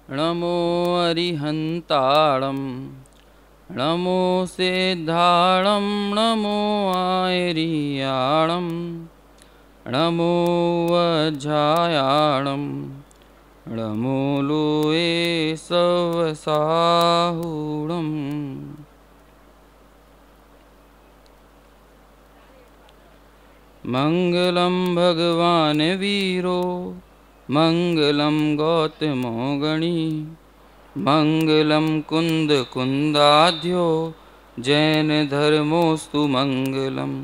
नमो अरिहंताणं नमो सिद्धाणं नमो आयरियाणं नमो वज्रायाणं नमो लोये सवसाहुणम्। मंगलम भगवान वीरो मंगलम गौतमो गणी मंगलम कुंद कुंदाध्यो जैन धर्मोस्तु मंगलम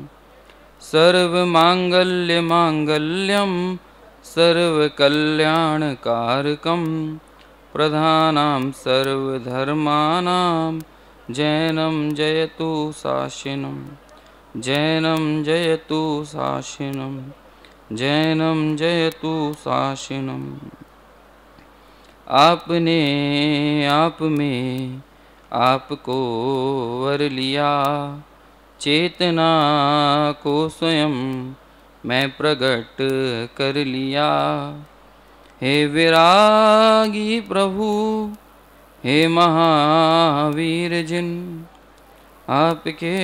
सर्वमांगल्य मांगल्यम सर्वकल्याणकारकम प्रधानां सर्वधर्माणां जैनं जयतु शासनम् जैनं जयतु शासनम् जैनं जयतु शासनम्। आपने आप में आपको वर लिया, चेतना को स्वयं मैं प्रकट कर लिया। हे विरागी प्रभु, हे महावीर जिन, आपके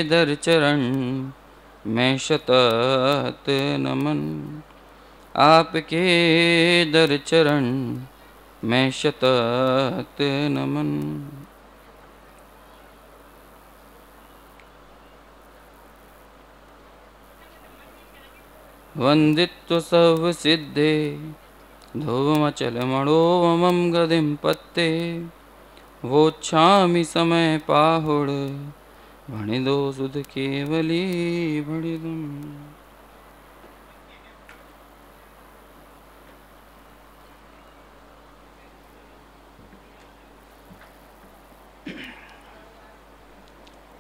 दर चरण मैं शतत नमन। आपके दर चरण मैं शतत नमन। वंदित्व सब सिद्धे ध्रुवमचल मणोमम गदिम पत्ते। वोच्छामि समय पाहुड़ भणिदो सुध केवली भणिदम।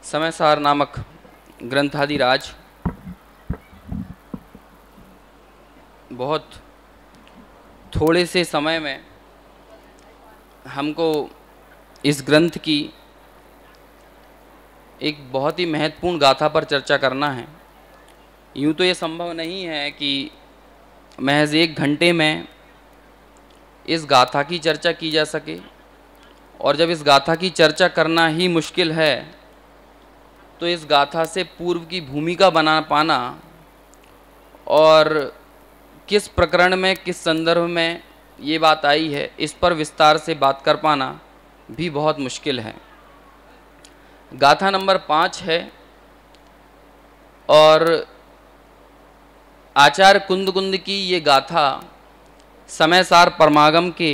समयसार नामक ग्रंथादिराज बहुत थोड़े से समय में हमको इस ग्रंथ की एक बहुत ही महत्वपूर्ण गाथा पर चर्चा करना है। यूँ तो ये संभव नहीं है कि महज 1 घंटे में इस गाथा की चर्चा की जा सके, और जब इस गाथा की चर्चा करना ही मुश्किल है तो इस गाथा से पूर्व की भूमिका बना पाना और किस प्रकरण में किस संदर्भ में ये बात आई है इस पर विस्तार से बात कर पाना भी बहुत मुश्किल है। गाथा नंबर 5 है और आचार्य कुंद की ये गाथा समयसार परमागम के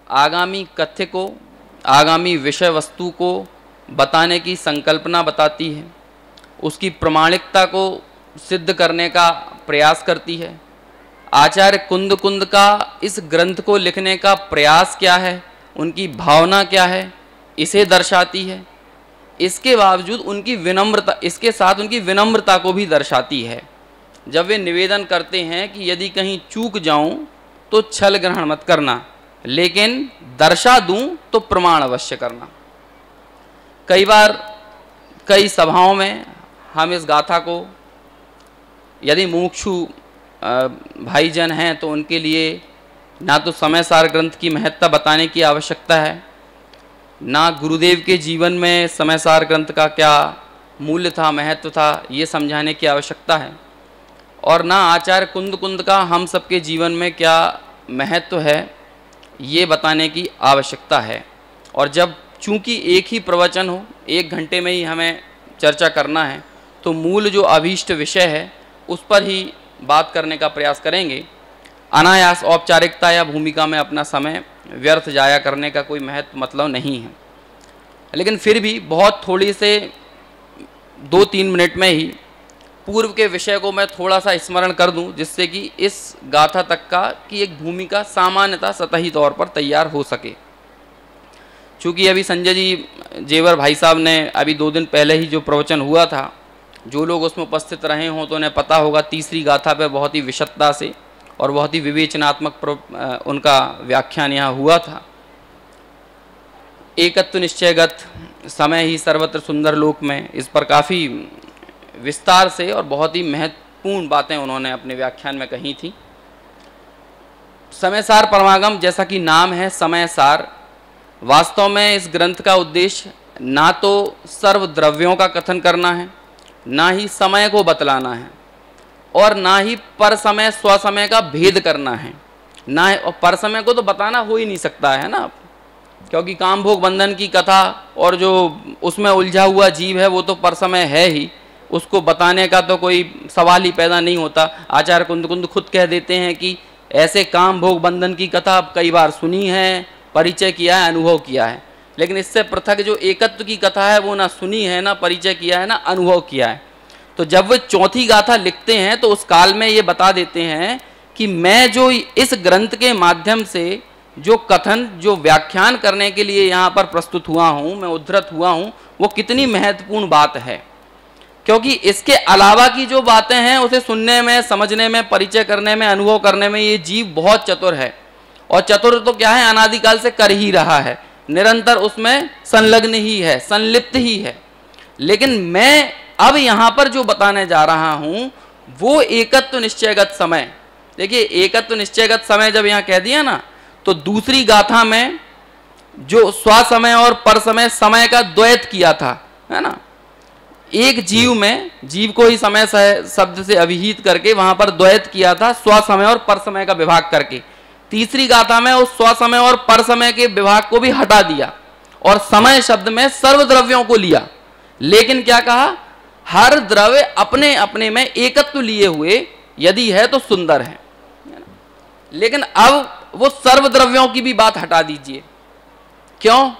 आगामी कथ्य को, आगामी विषय वस्तु को बताने की संकल्पना बताती है, उसकी प्रामाणिकता को सिद्ध करने का प्रयास करती है। आचार्य कुंद का इस ग्रंथ को लिखने का प्रयास क्या है, उनकी भावना क्या है, इसे दर्शाती है। इसके बावजूद उनकी विनम्रता, इसके साथ उनकी विनम्रता को भी दर्शाती है। जब वे निवेदन करते हैं कि यदि कहीं चूक जाऊं तो छल ग्रहण मत करना, लेकिन दर्शा दूं तो प्रमाण अवश्य करना। कई बार कई सभाओं में हम इस गाथा को, यदि मुमुक्षु भाईजन हैं तो उनके लिए ना तो समयसार ग्रंथ की महत्ता बताने की आवश्यकता है, ना गुरुदेव के जीवन में समयसार ग्रंथ का क्या मूल्य था, महत्व था, ये समझाने की आवश्यकता है, और ना आचार्य कुंद का हम सबके जीवन में क्या महत्व है ये बताने की आवश्यकता है। और जब चूंकि एक ही प्रवचन हो, 1 घंटे में ही हमें चर्चा करना है, तो मूल जो अभीष्ट विषय है उस पर ही बात करने का प्रयास करेंगे। अनायास औपचारिकता या भूमिका में अपना समय व्यर्थ जाया करने का कोई महत्व मतलब नहीं है। लेकिन फिर भी बहुत थोड़ी से 2-3 मिनट में ही पूर्व के विषय को मैं थोड़ा सा स्मरण कर दूं, जिससे कि इस गाथा तक का की एक भूमिका सामान्यतः सतही तौर पर तैयार हो सके। चूँकि अभी संजय जी जेवर भाई साहब ने अभी 2 दिन पहले ही जो प्रवचन हुआ था, जो लोग उसमें उपस्थित रहे हों तो उन्हें पता होगा, तीसरी गाथा पर बहुत ही विशदता से और बहुत ही विवेचनात्मक उनका व्याख्यान यहाँ हुआ था। एकत्व निश्चयगत समय ही सर्वत्र सुंदर लोक में, इस पर काफ़ी विस्तार से और बहुत ही महत्वपूर्ण बातें उन्होंने अपने व्याख्यान में कही थी। समय सार परमागम, जैसा कि नाम है समय सार, वास्तव में इस ग्रंथ का उद्देश्य ना तो सर्व द्रव्यों का कथन करना है, ना ही समय को बतलाना है, और ना ही पर समय स्वसमय का भेद करना है, ना है। और पर समय को तो बताना हो ही नहीं सकता है ना, क्योंकि काम भोग बंधन की कथा और जो उसमें उलझा हुआ जीव है वो तो पर समय है ही, उसको बताने का तो कोई सवाल ही पैदा नहीं होता। आचार्य कुंद खुद कह देते हैं कि ऐसे काम भोग बंधन की कथा अब कई बार सुनी है, परिचय किया है, अनुभव किया है, लेकिन इससे पृथक जो एकत्व की कथा है वो ना सुनी है, ना परिचय किया है, ना अनुभव किया है। तो जब वे चौथी गाथा लिखते हैं तो उस काल में ये बता देते हैं कि मैं जो इस ग्रंथ के माध्यम से जो कथन, जो व्याख्यान करने के लिए यहाँ पर प्रस्तुत हुआ हूँ, मैं उद्धृत हुआ हूँ, वो कितनी महत्वपूर्ण बात है। क्योंकि इसके अलावा की जो बातें हैं उसे सुनने में, समझने में, परिचय करने में, अनुभव करने में ये जीव बहुत चतुर है। और चतुर तो क्या है, अनादिकाल से कर ही रहा है, निरंतर उसमें संलग्न ही है, संलिप्त ही है। लेकिन मैं अब यहाँ पर जो बताने जा रहा हूँ वो एकत्व निश्चयगत समय। देखिए, एकत्व निश्चयगत समय जब यहाँ कह दिया ना, तो दूसरी गाथा में जो स्वसमय और पर समय, समय का द्वैत किया था, है ना, एक जीव में, जीव को ही समय शब्द से अभिहित करके वहां पर द्वैत किया था, स्वसमय और पर समय का विभाग करके। तीसरी गाथा में उस स्वसमय और पर समय के विभाग को भी हटा दिया और समय शब्द में सर्व द्रव्यों को लिया। लेकिन क्या कहा, हर द्रव्य अपने अपने में एकत्व लिए हुए यदि है तो सुंदर है। लेकिन अब वो सर्व द्रव्यों की भी बात हटा दीजिए। क्यों?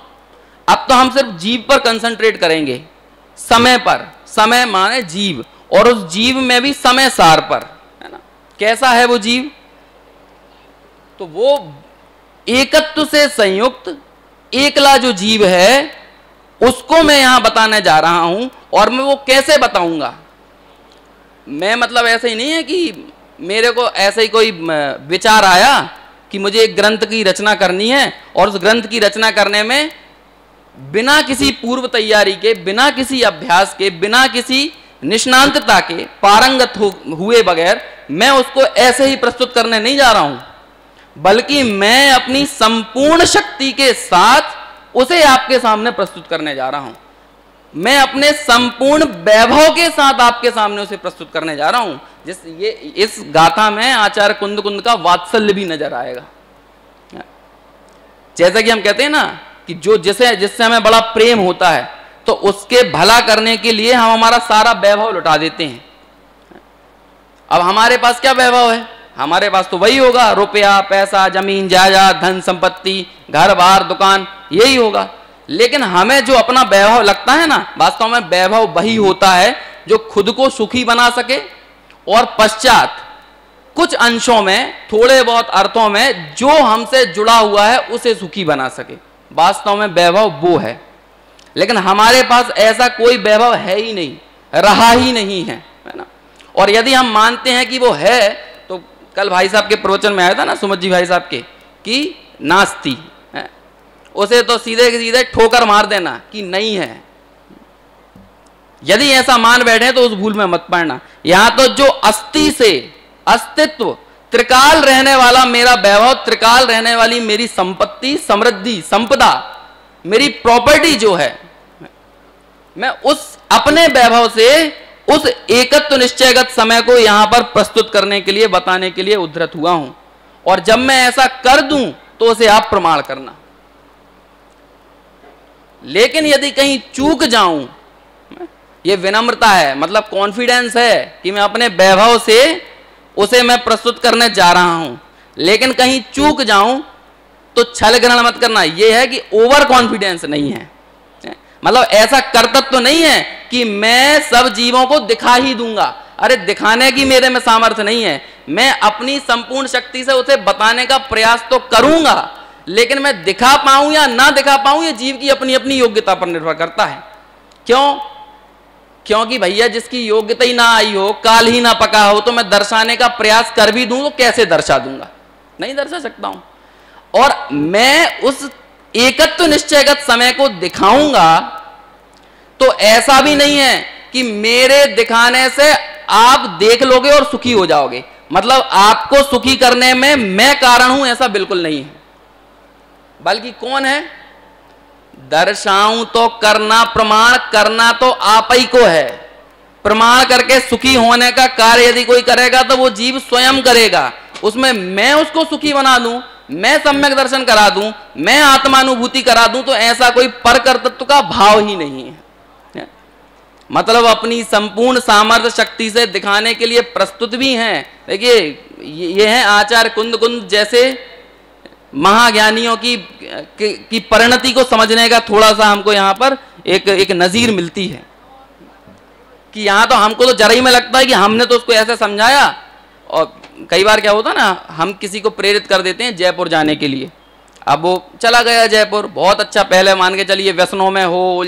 अब तो हम सिर्फ जीव पर कंसंट्रेट करेंगे, समय पर। समय माने जीव, और उस जीव में भी समय सार पर, है ना। कैसा है वो जीव? तो वो एकत्व से संयुक्त एकला जो जीव है उसको मैं यहां बताने जा रहा हूं। और मैं वो कैसे बताऊंगा? मैं मतलब ऐसे ही नहीं है कि मेरे को ऐसे ही कोई विचार आया कि मुझे एक ग्रंथ की रचना करनी है और उस ग्रंथ की रचना करने में बिना किसी पूर्व तैयारी के, बिना किसी अभ्यास के, बिना किसी निष्णांतता के, पारंगत हुए बगैर मैं उसको ऐसे ही प्रस्तुत करने नहीं जा रहा हूं, बल्कि मैं अपनी संपूर्ण शक्ति के साथ उसे आपके सामने प्रस्तुत करने जा रहा हूं। मैं अपने संपूर्ण वैभव के साथ आपके सामने उसे प्रस्तुत करने जा रहा हूं। इस गाथा में आचार्य कुंद का वात्सल्य भी नजर आएगा। जैसा कि हम कहते हैं ना कि जिससे हमें बड़ा प्रेम होता है तो उसके भला करने के लिए हम हमारा सारा वैभव लुटा देते हैं। अब हमारे पास क्या वैभव है? हमारे पास तो वही होगा, रुपया, पैसा, जमीन जायदाद, धन संपत्ति, घर बार, दुकान, यही होगा। लेकिन हमें जो अपना वैभव लगता है ना, वास्तव में वैभव वही होता है जो खुद को सुखी बना सके और पश्चात कुछ अंशों में, थोड़े बहुत अर्थों में जो हमसे जुड़ा हुआ है उसे सुखी बना सके। वास्तव में वैभव वो है। लेकिन हमारे पास ऐसा कोई वैभव है ही नहीं, रहा ही नहीं है ना। और यदि हम मानते हैं कि वो है, तो कल भाई साहब के प्रवचन में आया था ना, सुमत जी भाई साहब के, कि नास्ति है, उसे तो सीधे सीधे ठोकर मार देना कि नहीं है। यदि ऐसा मान बैठे तो उस भूल में मत पड़ना। यहां तो जो अस्थि से अस्तित्व, त्रिकाल रहने वाला मेरा वैभव, त्रिकाल रहने वाली मेरी संपत्ति, समृद्धि, संपदा, मेरी प्रॉपर्टी जो है, मैं उस अपने वैभव से उस एकत्व निश्चयगत समय को यहां पर प्रस्तुत करने के लिए, बताने के लिए उद्धृत हुआ हूं। और जब मैं ऐसा कर दूं तो उसे आप प्रमाण करना। लेकिन यदि कहीं चूक जाऊं, ये विनम्रता है, मतलब कॉन्फिडेंस है कि मैं अपने वैभव से उसे मैं प्रस्तुत करने जा रहा हूं, लेकिन कहीं चूक जाऊं तो छल ग्रहण मत करना। यह है कि ओवर कॉन्फिडेंस नहीं है, मतलब ऐसा कर्तव्य तो नहीं है कि मैं सब जीवों को दिखा ही दूंगा। अरे दिखाने की मेरे में सामर्थ्य नहीं है, मैं अपनी संपूर्ण शक्ति से उसे बताने का प्रयास तो करूंगा, लेकिन मैं दिखा पाऊं या ना दिखा पाऊं ये जीव की अपनी अपनी योग्यता पर निर्भर करता है। क्यों? क्योंकि भैया जिसकी योग्यता ही ना आई हो, काल ही ना पका हो, तो मैं दर्शाने का प्रयास कर भी दूं तो कैसे दर्शा दूंगा? नहीं दर्शा सकता हूं। और मैं उस एकत्व निश्चयगत समय को दिखाऊंगा तो ऐसा भी नहीं है कि मेरे दिखाने से आप देख लोगे और सुखी हो जाओगे। मतलब आपको सुखी करने में मैं कारण हूं ऐसा बिल्कुल नहीं है, बल्कि कौन है? दर्शाऊं तो करना, प्रमाण करना तो आप ही को है। प्रमाण करके सुखी होने का कार्य यदि कोई करेगा तो वो जीव स्वयं करेगा। उसमें मैं उसको सुखी बना दूं, मैं सम्यक दर्शन करा दूं, मैं आत्मानुभूति करा दूं, तो ऐसा कोई परकर्तृत्व का भाव ही नहीं है। मतलब अपनी संपूर्ण सामर्थ्य शक्ति से दिखाने के लिए प्रस्तुत भी हैं। देखिए ये है आचार्य कुंद कुंद जैसे महाज्ञानियों की परिणति को समझने का थोड़ा सा हमको यहाँ पर एक नजीर मिलती है कि यहाँ तो हमको तो जरा ही में लगता है कि हमने तो उसको ऐसे समझाया। और कई बार क्या होता ना, हम किसी को प्रेरित कर देते हैं जयपुर जाने के लिए। अब वो चला गया जयपुर, बहुत अच्छा, पहले मान के चलिए व्यसनों में हो,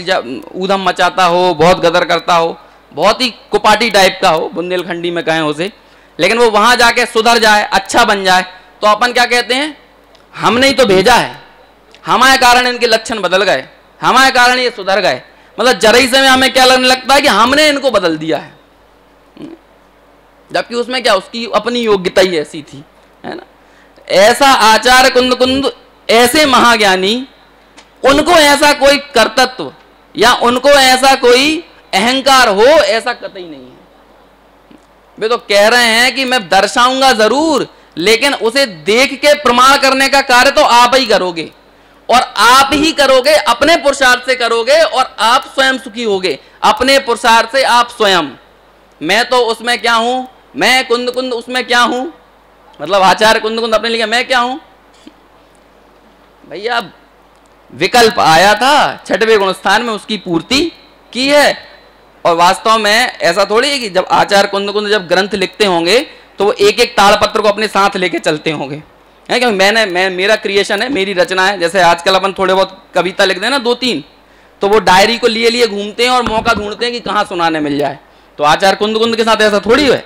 ऊधम मचाता हो, बहुत गदर करता हो, बहुत ही कुपाटी टाइप का हो, बुंदेलखंडी में कहें उसे, लेकिन वो वहां जाके सुधर जाए, अच्छा बन जाए, तो अपन क्या कहते हैं? हमने ही तो भेजा है, हमारे कारण इनके लक्षण बदल गए, हमारे कारण ये सुधर गए। मतलब जरा ही समय हमें क्या लगने लगता है कि हमने इनको बदल दिया है, जबकि उसमें क्या उसकी अपनी योग्यता ही ऐसी थी, है ना। ऐसा आचार्य कुंद कुंद ऐसे महाज्ञानी, उनको ऐसा कोई कर्तृत्व या उनको ऐसा कोई अहंकार हो ऐसा कतई नहीं है। वे तो कह रहे हैं कि मैं दर्शाऊंगा जरूर, लेकिन उसे देख के प्रमाण करने का कार्य तो आप ही करोगे, और आप ही करोगे, अपने पुरुषार्थ से करोगे, और आप स्वयं सुखी होगे अपने पुरुषार्थ से, आप स्वयं। मैं तो उसमें क्या हूं? मैं कुंद कुंद उसमें क्या हूं? मतलब आचार्य कुंद कुंद अपने लिए मैं क्या हूं? भैया विकल्प आया था छठवें गुणस्थान में, उसकी पूर्ति की है। और वास्तव में ऐसा थोड़ी है कि जब आचार्य कुंद कुंद जब ग्रंथ लिखते होंगे तो वो एक एक ताड़पत्र को अपने साथ लेके चलते होंगे, है क्योंकि मेरा क्रिएशन है, मेरी रचना है। जैसे आजकल अपन थोड़े बहुत कविता लिखते हैं ना, 2-3, तो वो डायरी को लिए लिए घूमते हैं और मौका ढूंढते हैं कि कहाँ सुनाने मिल जाए। तो आचार्य कुंद कुंद के साथ ऐसा थोड़ी है,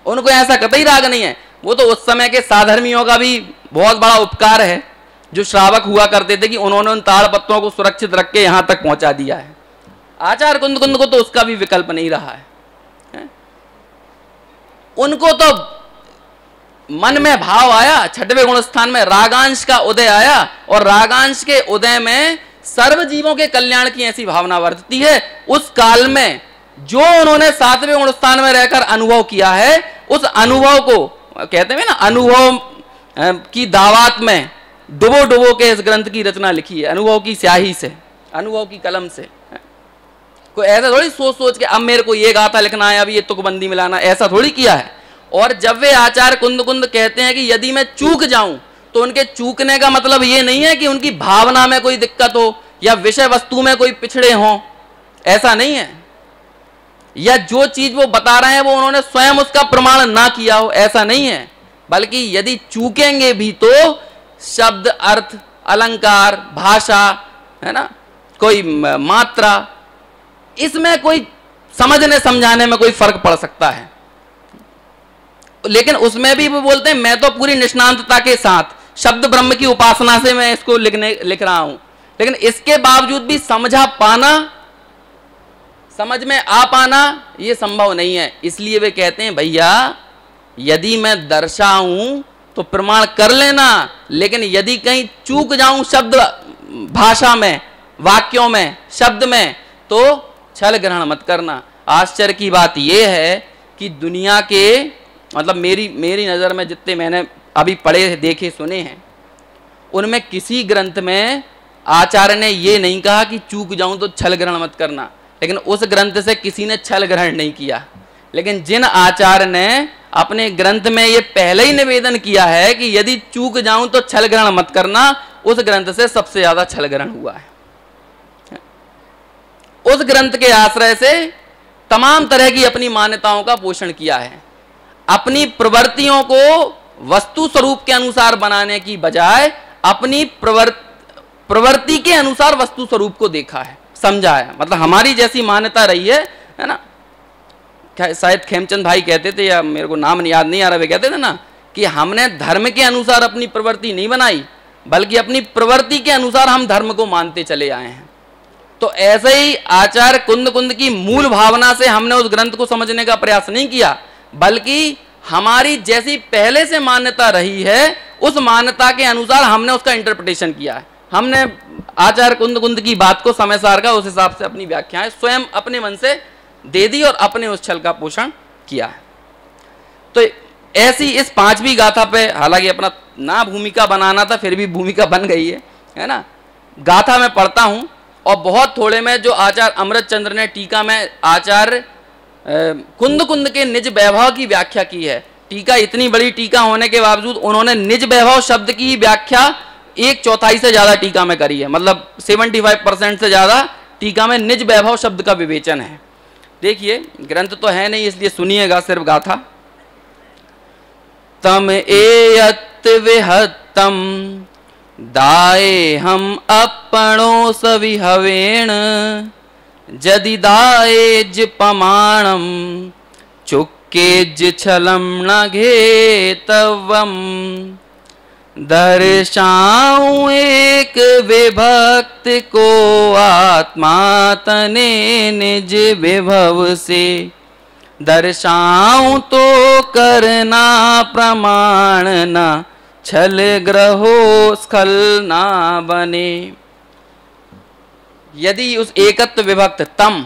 उनको ऐसा कतई राग नहीं है। वो तो उस समय के साधर्मियों का भी बहुत बड़ा उपकार है, जो श्रावक हुआ करते थे कि उन्होंने उन ताड़पत्रों को सुरक्षित रख के यहां तक पहुंचा दिया है। आचार्य कुंद कुंद को तो उसका भी विकल्प नहीं रहा है। उनको तो मन में भाव आया, छठवें गुणस्थान में रागांश का उदय आया, और रागांश के उदय में सर्व जीवों के कल्याण की ऐसी भावना वर्तती है। उस काल में जो उन्होंने 7वें गुणस्थान में रहकर अनुभव किया है, उस अनुभव को कहते हैं ना, अनुभव की दावत में डुबो डुबो के इस ग्रंथ की रचना लिखी है, अनुभव की स्याही से, अनुभव की कलम से। कोई ऐसा थोड़ी सोच सोच के अब मेरे को ये गाथा लिखना है, अब ये तुकबंदी मिलाना, ऐसा थोड़ी किया है। और जब वे आचार्य कुंद कुंद कहते हैं कि यदि मैं चूक जाऊं, तो उनके चूकने का मतलब ये नहीं है कि उनकी भावना में कोई दिक्कत हो या विषय वस्तु में कोई पिछड़े हों, ऐसा नहीं है। या जो चीज वो बता रहे हैं वो उन्होंने स्वयं उसका प्रमाण ना किया हो, ऐसा नहीं है। बल्कि यदि चूकेंगे भी तो शब्द, अर्थ, अलंकार, भाषा, है ना, कोई मात्रा, इसमें कोई समझने समझाने में कोई फर्क पड़ सकता है। लेकिन उसमें भी वो बोलते हैं मैं तो पूरी निष्णांतता के साथ शब्द ब्रह्म की उपासना से मैं इसको लिख रहा हूं, लेकिन इसके बावजूद भी समझा पाना, समझ में आ पाना ये संभव नहीं है। इसलिए वे कहते हैं भैया यदि मैं दर्शाऊं तो प्रमाण कर लेना, लेकिन यदि कहीं चूक जाऊं शब्द भाषा में, वाक्यों में, शब्द में, तो छल ग्रहण मत करना। आश्चर्य की बात यह है कि दुनिया के, मतलब मेरी नज़र में जितने मैंने अभी पढ़े, देखे, सुने हैं, उनमें किसी ग्रंथ में आचार्य ने ये नहीं कहा कि चूक जाऊं तो छल ग्रहण मत करना, लेकिन उस ग्रंथ से किसी ने छल ग्रहण नहीं किया। लेकिन जिन आचार्य ने अपने ग्रंथ में ये पहले ही निवेदन किया है कि यदि चूक जाऊं तो छल ग्रहण मत करना, उस ग्रंथ से सबसे ज्यादा छल ग्रहण हुआ है। उस ग्रंथ के आश्रय से तमाम तरह की अपनी मान्यताओं का पोषण किया है। अपनी प्रवृत्तियों को वस्तु स्वरूप के अनुसार बनाने की बजाय अपनी प्रवृत्ति के अनुसार वस्तु स्वरूप को देखा है, समझा है। मतलब हमारी जैसी मान्यता रही है ना, शायद खेमचंद भाई कहते थे, या मेरे को नाम याद नहीं आ रहा, वे कहते थे ना कि हमने धर्म के अनुसार अपनी प्रवृत्ति नहीं बनाई, बल्कि अपनी प्रवृत्ति के अनुसार हम धर्म को मानते चले आए हैं। तो ऐसे ही आचार्य कुंद कुंद की मूल भावना से हमने उस ग्रंथ को समझने का प्रयास नहीं किया, बल्कि हमारी जैसी पहले से मान्यता रही है उस मान्यता के अनुसार हमने उसका इंटरप्रिटेशन किया है। हमने आचार्य कुंद कुंद की बात को समय सार का उस हिसाब से अपनी व्याख्याएं स्वयं अपने मन से दे दी और अपने उस छल का पोषण किया है। तो ऐसी इस पांचवी गाथा पे हालांकि अपना ना भूमिका बनाना था, फिर भी भूमिका बन गई है ना। गाथा में पढ़ता हूं और बहुत थोड़े में जो आचार्य अमृतचंद्र ने टीका में आचार्य कुंद कुंद के निज वैभव की व्याख्या की है। टीका इतनी बड़ी टीका होने के बावजूद उन्होंने निज वैभव शब्द की व्याख्या 1/4 से ज्यादा टीका में करी है, मतलब 75% से ज्यादा टीका में निज वैभव शब्द का विवेचन है। देखिए ग्रंथ तो है नहीं इसलिए सुनिएगा सिर्फ गाथा। तम एयत विहतम दाए हम अपनो सविहवेण जदि दाएज पमाणम चुक्केज छलम न घेतवम दर्शाऊं एक विभक्त को आत्मा तने निज विभव से दर्शाऊं तो करना प्रमाण न छल ग्रहो स्खल ना बने। यदि उस एकत्व विभक्त तम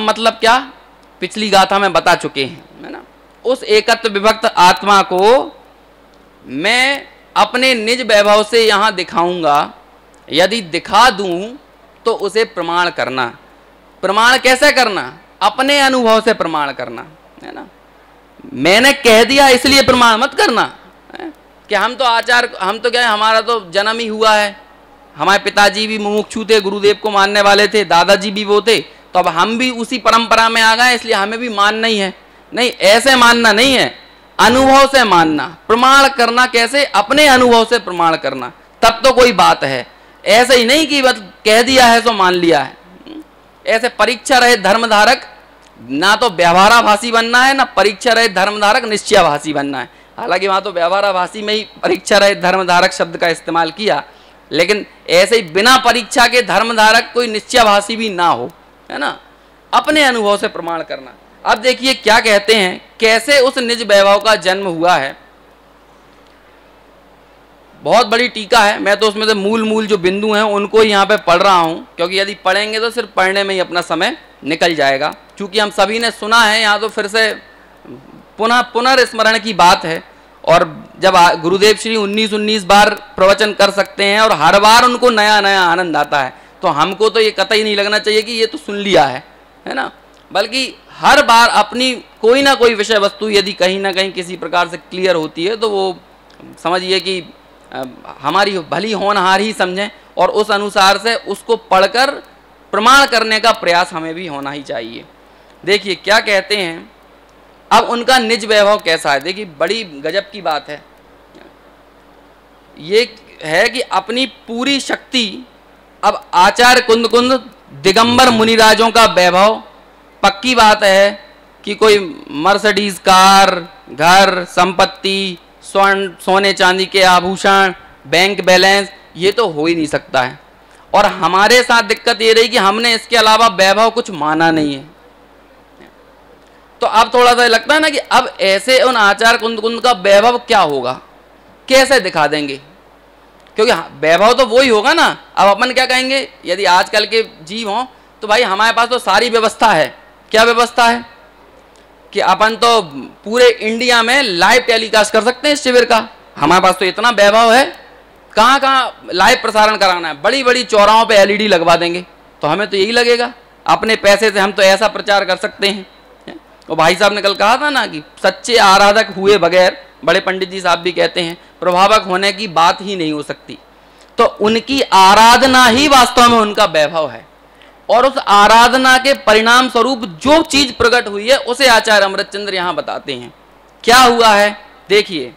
मतलब क्या, पिछली गाथा में बता चुके हैं, है ना। उस एकत्व विभक्त आत्मा को मैं अपने निज वैभव से यहां दिखाऊंगा। यदि दिखा दूं तो उसे प्रमाण करना। प्रमाण कैसे करना? अपने अनुभव से प्रमाण करना, है ना। मैंने कह दिया इसलिए प्रमाण मत करना है? कि हम तो क्या है, हमारा तो जन्म ही हुआ है, हमारे पिताजी भी मुमुक्षु थे, गुरुदेव को मानने वाले थे, दादाजी भी वो थे, तो अब हम भी उसी परंपरा में आ गए इसलिए हमें भी मानना ही है। नहीं, ऐसे मानना नहीं है, अनुभव से मानना। प्रमाण करना कैसे? अपने अनुभव से प्रमाण करना, तब तो कोई बात है। ऐसे ही नहीं कि बस कह दिया है तो मान लिया है। ऐसे परीक्षा रहे धर्मधारक, ना तो व्यवहाराभासी बनना है, ना परीक्षा रहे धर्मधारक निश्चयाभासी बनना है। हालांकि वहां तो व्यवहाराभासी में ही परीक्षा रहे धर्मधारक शब्द का इस्तेमाल किया, लेकिन ऐसे ही बिना परीक्षा के धर्मधारक कोई निश्चयाभासी भी ना हो, है ना। अपने अनुभव से प्रमाण करना। अब देखिए क्या कहते हैं, कैसे उस निज वैभव का जन्म हुआ है। बहुत बड़ी टीका है, मैं तो उसमें से मूल जो बिंदु हैं उनको यहाँ पे पढ़ रहा हूँ, क्योंकि यदि पढ़ेंगे तो सिर्फ पढ़ने में ही अपना समय निकल जाएगा। क्योंकि हम सभी ने सुना है, यहाँ तो फिर से पुनर्स्मरण की बात है। और जब गुरुदेव श्री 19 बार प्रवचन कर सकते हैं और हर बार उनको नया नया आनंद आता है, तो हमको तो ये कतई नहीं लगना चाहिए कि ये तो सुन लिया है ना। बल्कि हर बार अपनी कोई ना कोई विषय वस्तु यदि कहीं ना कहीं किसी प्रकार से क्लियर होती है तो वो समझिए कि हमारी भली होनहार ही समझें, और उस अनुसार से उसको पढ़कर प्रमाण करने का प्रयास हमें भी होना ही चाहिए। देखिए क्या कहते हैं, अब उनका निज वैभव कैसा है। देखिए बड़ी गजब की बात है, ये है कि अपनी पूरी शक्ति, अब आचार्य कुंद कुंद दिगंबर मुनिराजों का वैभव, पक्की बात है कि कोई मर्सिडीज कार, घर, संपत्ति, स्वर्ण सोने चांदी के आभूषण, बैंक बैलेंस, ये तो हो ही नहीं सकता है। और हमारे साथ दिक्कत ये रही कि हमने इसके अलावा वैभव कुछ माना नहीं है। तो अब थोड़ा सा लगता है ना कि अब ऐसे उन आचार्य कुंद कुंद का वैभव क्या होगा, कैसे दिखा देंगे, क्योंकि वैभव तो वो ही होगा ना। अब अपन क्या कहेंगे, यदि आजकल के जीव हों तो भाई हमारे पास तो सारी व्यवस्था है। क्या व्यवस्था है कि अपन तो पूरे इंडिया में लाइव टेलीकास्ट कर सकते हैं इस शिविर का। हमारे पास तो इतना वैभव है, कहाँ कहाँ लाइव प्रसारण कराना है, बड़ी बड़ी चौराहों पे LED लगवा देंगे, तो हमें तो यही लगेगा अपने पैसे से हम तो ऐसा प्रचार कर सकते हैं। और भाई साहब ने कल कहा था ना कि सच्चे आराधक हुए बगैर, बड़े पंडित जी साहब भी कहते हैं, प्रभावक होने की बात ही नहीं हो सकती। तो उनकी आराधना ही वास्तव में उनका वैभव है, और उस आराधना के परिणाम स्वरूप जो चीज प्रकट हुई है उसे आचार्य अमृतचंद्र यहां बताते हैं। क्या हुआ है देखिए,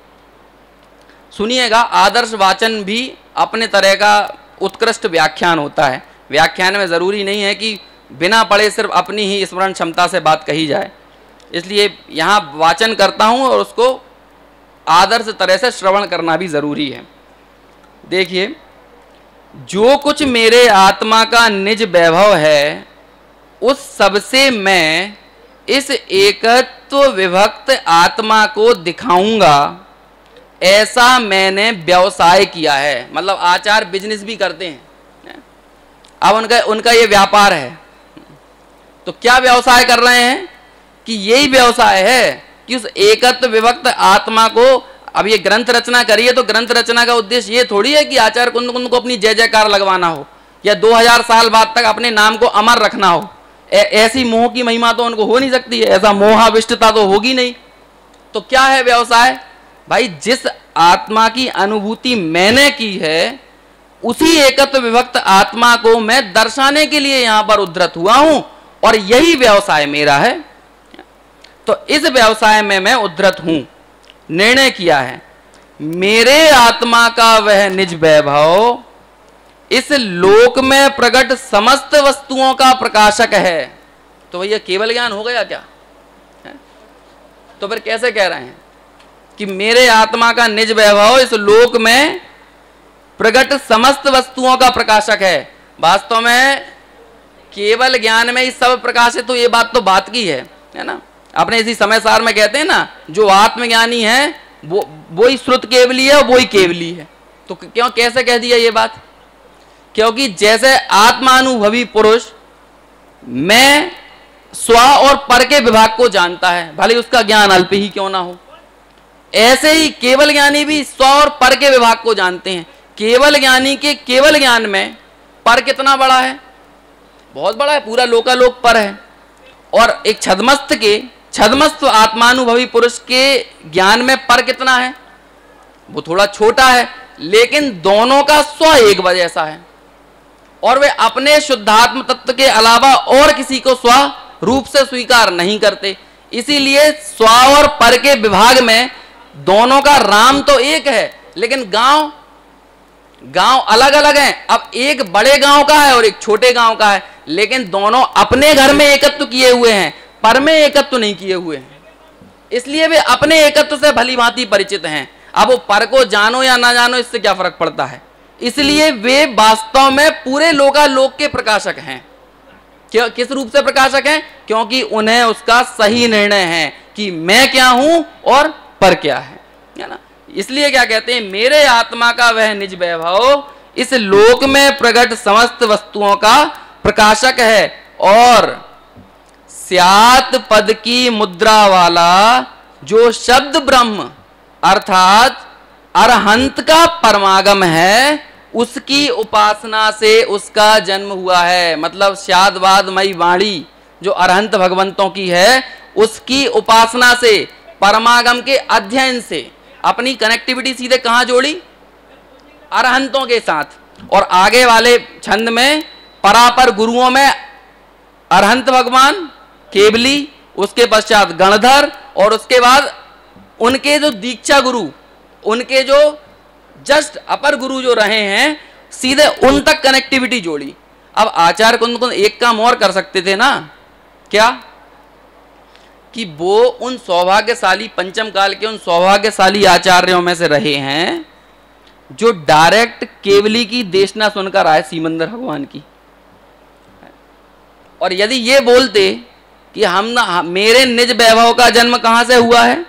सुनिएगा। आदर्श वाचन भी अपने तरह का उत्कृष्ट व्याख्यान होता है। व्याख्यान में जरूरी नहीं है कि बिना पढ़े सिर्फ अपनी ही स्मरण क्षमता से बात कही जाए, इसलिए यहाँ वाचन करता हूँ और उसको आदर्श तरह से श्रवण करना भी जरूरी है। देखिए, जो कुछ मेरे आत्मा का निज वैभव है उस सबसे मैं इस एकत्व एकत्व विभक्त आत्मा को दिखाऊंगा, ऐसा मैंने व्यवसाय किया है। मतलब आचार्य बिजनेस भी करते हैं, अब उनका ये व्यापार है। तो क्या व्यवसाय कर रहे हैं कि यही व्यवसाय है कि उस एकत्व विभक्त आत्मा को, अब ये ग्रंथ रचना करिए तो ग्रंथ रचना का उद्देश्य ये थोड़ी है कि आचार्य कुंद कुंद को अपनी जय जयकार लगवाना हो या 2000 साल बाद तक अपने नाम को अमर रखना हो। ऐसी मोह की महिमा तो उनको हो नहीं सकती है, ऐसा मोहाविष्टता तो होगी नहीं। तो क्या है व्यवसाय? भाई जिस आत्मा की अनुभूति मैंने की है, उसी एकत्व विभक्त आत्मा को मैं दर्शाने के लिए यहां पर उद्धृत हुआ हूं, और यही व्यवसाय मेरा है। तो इस व्यवसाय में मैं उद्धृत हूं। निर्णय किया है मेरे आत्मा का वह निज वैभव इस लोक में प्रकट समस्त वस्तुओं का प्रकाशक है। तो भैया केवल ज्ञान हो गया क्या? तो फिर कैसे कह रहे हैं कि मेरे आत्मा का निज वैभव इस लोक में प्रकट समस्त वस्तुओं का प्रकाशक है? वास्तव में केवल ज्ञान में ही सब प्रकाशित, तो ये बात तो बात की है ना। अपने इसी समय सार में कहते हैं ना, जो आत्मज्ञानी है वो ही श्रुत केवली है और वो ही केवली है। तो क्यों कैसे कह दिया ये बात? क्योंकि जैसे आत्मानुभवी पुरुष मैं स्व और पर के विभाग को जानता है, भले उसका ज्ञान अल्प ही क्यों ना हो, ऐसे ही केवल ज्ञानी भी स्व और पर के विभाग को जानते हैं। केवल ज्ञानी के केवल ज्ञान में पर कितना बड़ा है? बहुत बड़ा है, पूरा लोकालोक पर है। और एक छद्मस्त आत्मानुभवी पुरुष के ज्ञान में पर कितना है? वो थोड़ा छोटा है, लेकिन दोनों का स्व एक जैसा है, और वे अपने शुद्धात्म तत्व के अलावा और किसी को स्व रूप से स्वीकार नहीं करते। इसीलिए स्व और पर के विभाग में दोनों का राम तो एक है, लेकिन गांव अलग अलग हैं। अब एक बड़े गांव का है और एक छोटे गांव का है, लेकिन दोनों अपने घर में एकत्व किए हुए हैं, पर में एकत्व नहीं किए हुए हैं। इसलिए वे अपने एकत्व से भली भांति परिचित हैं। अब वो पर को जानो या ना जानो, इससे क्या फर्क पड़ता है। इसलिए वे वास्तव में पूरे लोकालोक के प्रकाशक हैं। किस रूप से प्रकाशक हैं? क्योंकि उन्हें उसका सही निर्णय है कि मैं क्या हूं और पर क्या है ना। इसलिए क्या कहते हैं, मेरे आत्मा का वह निज वैभव इस लोक में प्रकट समस्त वस्तुओं का प्रकाशक है, और स्यात पद की मुद्रा वाला जो शब्द ब्रह्म अर्थात अरहंत का परमागम है, उसकी उपासना से उसका जन्म हुआ है। मतलब स्यादवादमयी वाणी जो अरहंत भगवंतों की है, उसकी उपासना से, परमागम के अध्ययन से अपनी कनेक्टिविटी सीधे कहां जोड़ी? अरहंतों के साथ। और आगे वाले छंद में परापर गुरुओं में अरहंत भगवान केवली, उसके पश्चात गणधर, और उसके बाद उनके जो दीक्षा गुरु, उनके जो जस्ट अपर गुरु जो रहे हैं, सीधे उन तक कनेक्टिविटी जोड़ी। अब आचार्य कुंद कुंद एक काम और कर सकते थे ना, क्या? कि वो उन सौभाग्यशाली पंचम काल के उन सौभाग्यशाली आचार्यों में से रहे हैं जो डायरेक्ट केवली की देशना सुनकर आए सीमंदर भगवान की। और यदि ये बोलते कि मेरे निज वैभव का जन्म कहां से हुआ है?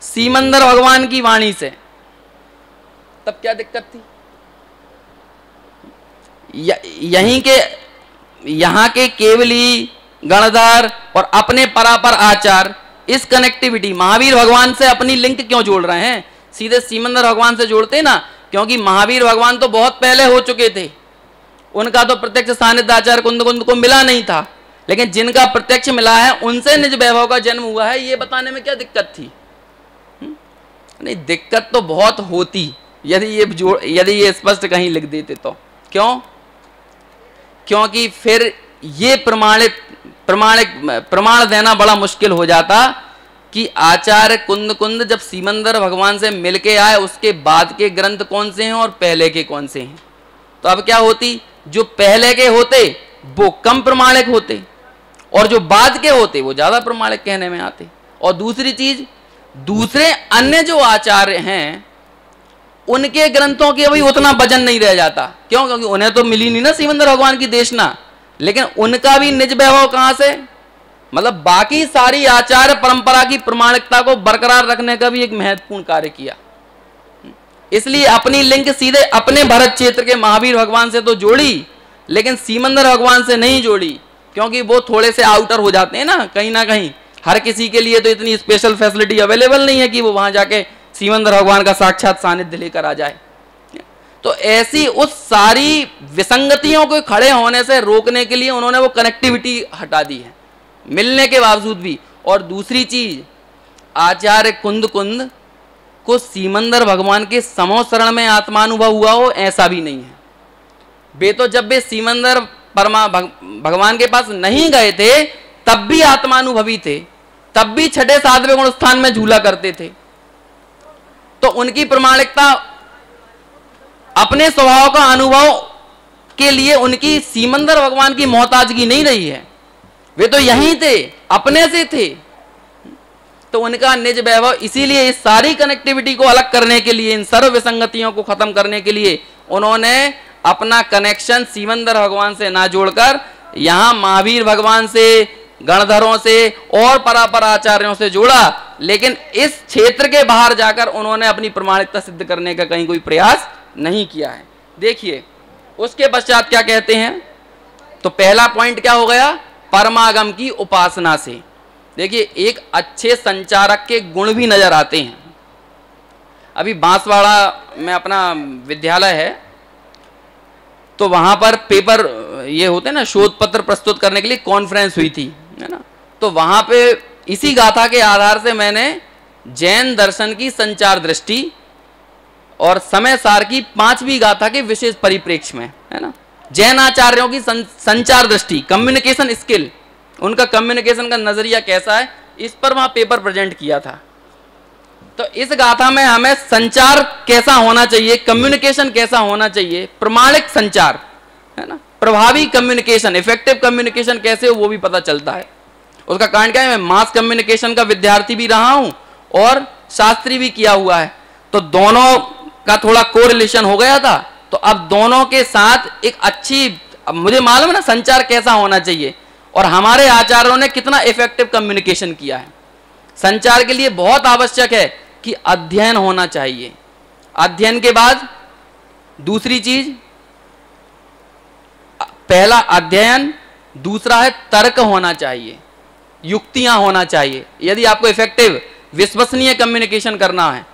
सीमंदर भगवान की वाणी से, तब क्या दिक्कत थी? यहां के केवली, गणधर और अपने परापर आचार, इस कनेक्टिविटी महावीर भगवान से अपनी लिंक क्यों जोड़ रहे हैं? सीधे सीमंदर भगवान से जोड़ते ना, क्योंकि महावीर भगवान तो बहुत पहले हो चुके थे, उनका तो प्रत्यक्ष सानिध्य आचार्य कुंद कुंद को मिला नहीं था। लेकिन जिनका प्रत्यक्ष मिला है, उनसे निज वैभव का जन्म हुआ है, ये बताने में क्या दिक्कत थी? नहीं, दिक्कत तो बहुत होती यदि ये स्पष्ट कहीं लिख देते तो। क्यों? क्योंकि फिर ये प्रमाण देना बड़ा मुश्किल हो जाता कि आचार्य कुंद कुंद जब सीमंदर भगवान से मिलके आए, उसके बाद के ग्रंथ कौन से हैं और पहले के कौन से हैं। तो अब क्या होती, जो पहले के होते वो कम प्रमाणिक होते, और जो बाद के होते वो ज्यादा प्रमाणिक कहने में आते। और दूसरी चीज, दूसरे अन्य जो आचार्य हैं, उनके ग्रंथों के अभी उतना वजन नहीं रह जाता। क्यों? क्योंकि उन्हें तो मिली नहीं ना सीमंदर भगवान की देशना, लेकिन उनका भी निज वैभव कहां से? मतलब बाकी सारी आचार्य परंपरा की प्रमाणिकता को बरकरार रखने का भी एक महत्वपूर्ण कार्य किया। इसलिए अपनी लिंक सीधे अपने भरत क्षेत्र के महावीर भगवान से तो जोड़ी, लेकिन सीमंदर भगवान से नहीं जोड़ी, क्योंकि वो थोड़े से आउटर हो जाते हैं ना कहीं। हर किसी के लिए तो इतनी स्पेशल फैसिलिटी अवेलेबल नहीं है कि वो वहां जाके सीमंदर भगवान का साक्षात सानिध्य लेकर आ जाए। तो ऐसी उस सारी विसंगतियों को खड़े होने से रोकने के लिए उन्होंने वो कनेक्टिविटी हटा दी है, मिलने के बावजूद भी। और दूसरी चीज, आचार्य कुंद को सीमंदर भगवान के समो शरण में आत्मानुभव हुआ हो ऐसा भी नहीं है। वे तो जब वे सीमंदर भगवान के पास नहीं गए थे तब भी आत्मानुभवी थे, तब भी छठे सातवें गुण स्थान में झूला करते थे। तो उनकी प्रमाणिकता अपने स्वभाव का अनुभव के लिए उनकी सीमंदर भगवान की मोहताजगी नहीं रही है। वे तो यहीं थे, अपने से थे। तो उनका निज वैभव, इसीलिए इस सारी कनेक्टिविटी को अलग करने के लिए, इन सर्व विसंगतियों को खत्म करने के लिए उन्होंने अपना कनेक्शन सीमंदर भगवान से ना जोड़कर यहां महावीर भगवान से, गणधरों से और परापर आचार्यों से जोड़ा। लेकिन इस क्षेत्र के बाहर जाकर उन्होंने अपनी प्रमाणिकता सिद्ध करने का कहीं कोई प्रयास नहीं किया है। देखिए उसके पश्चात क्या कहते हैं। तो पहला पॉइंट क्या हो गया, परमागम की उपासना से। देखिए एक अच्छे संचारक के गुण भी नजर आते हैं। अभी बांसवाड़ा में अपना विद्यालय है, तो वहां पर पेपर ये होते हैं ना, शोध पत्र प्रस्तुत करने के लिए कॉन्फ्रेंस हुई थी, है ना। तो वहां पे इसी गाथा के आधार से मैंने जैन दर्शन की संचार दृष्टि और समय सार की 5वीं गाथा के विशेष परिप्रेक्ष्य में, है ना, जैन आचार्यों की संचार दृष्टि, कम्युनिकेशन स्किल, उनका कम्युनिकेशन का नजरिया कैसा है, इस पर वहां पेपर प्रेजेंट किया था। तो इस गाथा में हमें संचार कैसा होना चाहिए, कम्युनिकेशन कैसा होना चाहिए, प्रमाणिक संचार, है ना, प्रभावी कम्युनिकेशन, इफेक्टिव कम्युनिकेशन कैसे हो वो भी पता चलता है। उसका कारण क्या है, मैं मास कम्युनिकेशन का विद्यार्थी भी रहा हूं और शास्त्री भी किया हुआ है, तो दोनों का थोड़ा कोरिलेशन हो गया था। तो अब दोनों के साथ एक अच्छी, अब मुझे मालूम है ना संचार कैसा होना चाहिए और हमारे आचार्यों ने कितना इफेक्टिव कम्युनिकेशन किया है। संचार के लिए बहुत आवश्यक है कि अध्ययन होना चाहिए। अध्ययन के बाद दूसरी चीज, पहला अध्ययन, दूसरा है तर्क होना चाहिए, युक्तियां होना चाहिए यदि आपको इफेक्टिव विश्वसनीय कम्युनिकेशन करना है।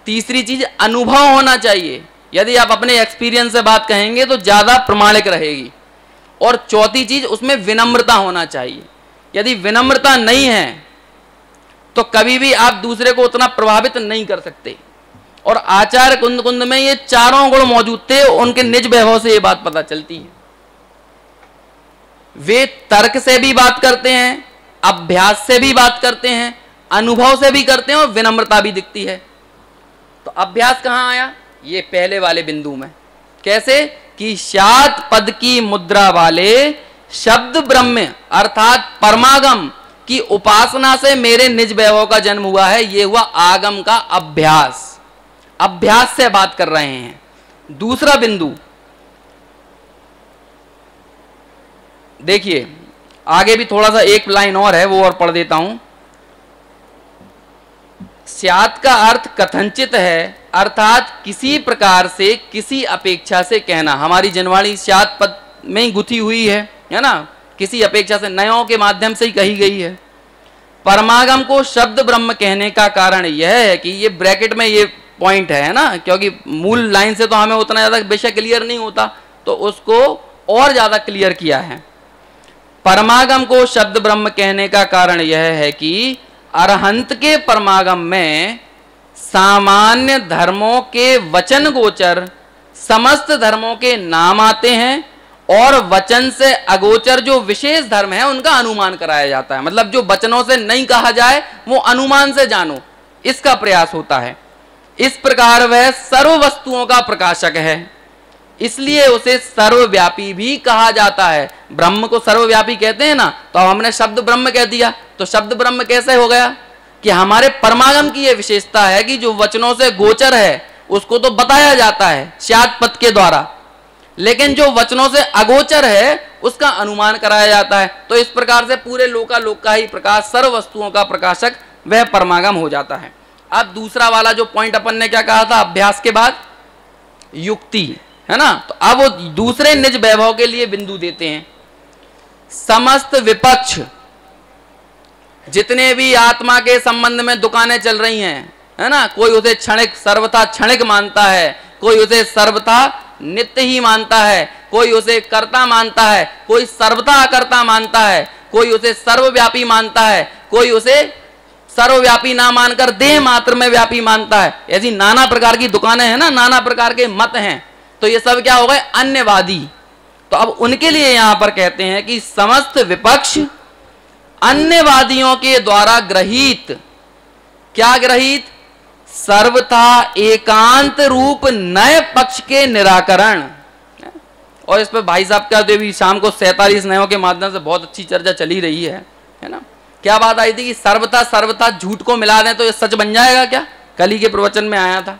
तीसरी चीज अनुभव होना चाहिए, यदि आप अपने एक्सपीरियंस से बात कहेंगे तो ज्यादा प्रमाणिक रहेगी। और चौथी चीज, उसमें विनम्रता होना चाहिए। यदि विनम्रता नहीं है तो कभी भी आप दूसरे को उतना प्रभावित नहीं कर सकते। और आचार्य कुंद में ये चारों गुण मौजूद थे, उनके निज वैभव से ये बात पता चलती है। वे तर्क से भी बात करते हैं, अभ्यास से भी बात करते हैं, अनुभव से भी करते हैं और विनम्रता भी दिखती है। तो अभ्यास कहां आया, ये पहले वाले बिंदु में। कैसे कि शात पद की मुद्रा वाले शब्द ब्रह्म अर्थात परमागम की उपासना से मेरे निज वैभव का जन्म हुआ है। ये हुआ आगम का अभ्यास, अभ्यास से बात कर रहे हैं। दूसरा बिंदु देखिए, आगे भी थोड़ा सा एक लाइन और है, वो और पढ़ देता हूं। स्यात् का अर्थ कथनचित है, अर्थात किसी प्रकार से, किसी अपेक्षा से कहना। हमारी जनवाणी स्यात् पद में ही गुथी हुई है ना, किसी अपेक्षा से, नयों के माध्यम से ही कही गई है। परमागम को शब्द ब्रह्म कहने का कारण यह है कि ये ब्रैकेट में ये पॉइंट है ना, क्योंकि मूल लाइन से तो हमें उतना ज्यादा विषय क्लियर नहीं होता, तो उसको और ज्यादा क्लियर किया है। परमागम को शब्द ब्रह्म कहने का कारण यह है कि अरहंत के परमागम में सामान्य धर्मों के वचन गोचर समस्त धर्मों के नाम आते हैं और वचन से अगोचर जो विशेष धर्म है उनका अनुमान कराया जाता है। मतलब जो वचनों से नहीं कहा जाए वो अनुमान से जानो, इसका प्रयास होता है। इस प्रकार वह सर्व वस्तुओं का प्रकाशक है, इसलिए उसे सर्वव्यापी भी कहा जाता है। ब्रह्म को सर्वव्यापी कहते हैं ना, तो हमने शब्द ब्रह्म कह दिया, तो शब्द ब्रह्म कैसे हो गया कि हमारे परमागम की यह विशेषता है कि जो वचनों से गोचर है उसको तो बताया जाता है स्यात् पद के द्वारा, लेकिन जो वचनों से अगोचर है उसका अनुमान कराया जाता है। तो इस प्रकार से पूरे लोकालोक का ही प्रकाश, सर्व वस्तुओं का प्रकाशक वह परमागम हो जाता है। अब दूसरा वाला जो पॉइंट अपन ने क्या कहा था, अभ्यास के बाद युक्ति, है ना। तो अब वो दूसरे निज वैभव के लिए बिंदु देते हैं। समस्त विपक्ष जितने भी आत्मा के संबंध में दुकानें चल रही हैं, है ना, कोई उसे क्षणिक, सर्वथा क्षणिक मानता है, कोई उसे सर्वथा नित्य ही मानता है, कोई उसे कर्ता मानता है, कोई सर्वथा अकर्ता मानता है, कोई उसे सर्वव्यापी मानता है, कोई उसे सर्वव्यापी ना मानकर देह मात्र में व्यापी मानता है। ऐसी नाना प्रकार की दुकानें हैं ना, नाना प्रकार के मत हैं। तो ये सब क्या हो गए, अन्यवादी। तो अब उनके लिए यहां पर कहते हैं कि समस्त विपक्ष अन्यवादियों के द्वारा ग्रहित, क्या ग्रहित, सर्वथा एकांत रूप नए पक्ष के निराकरण। और इस पर भाई साहब क्या तो भी शाम को 47 नयों के माध्यम से बहुत अच्छी चर्चा चली रही है ना। क्या बात आई थी कि सर्वथा सर्वथा झूठ को मिला दें तो ये सच बन जाएगा क्या, कल ही के प्रवचन में आया था।